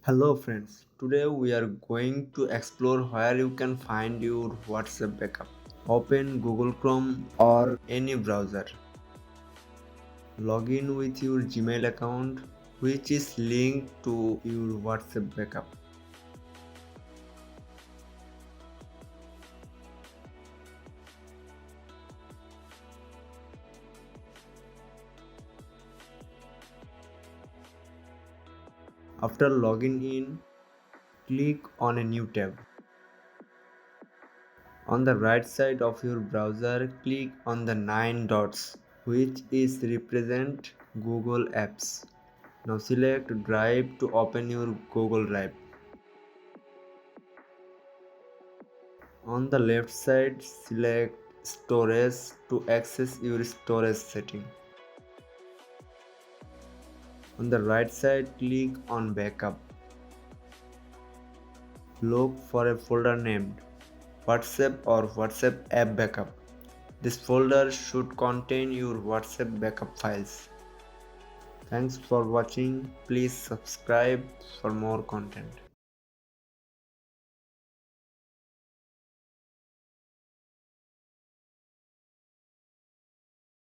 Hello friends, today we are going to explore where you can find your WhatsApp backup. Open Google Chrome or any browser. Log in with your Gmail account which is linked to your WhatsApp backup. After logging in, click on a new tab. On the right side of your browser, click on the 9 dots which is represent Google Apps. Now select Drive to open your Google Drive. On the left side, select Storage to access your storage setting. On the right side, click on Backup. Look for a folder named WhatsApp or WhatsApp App Backup. This folder should contain your WhatsApp backup files. Thanks for watching. Please subscribe for more content.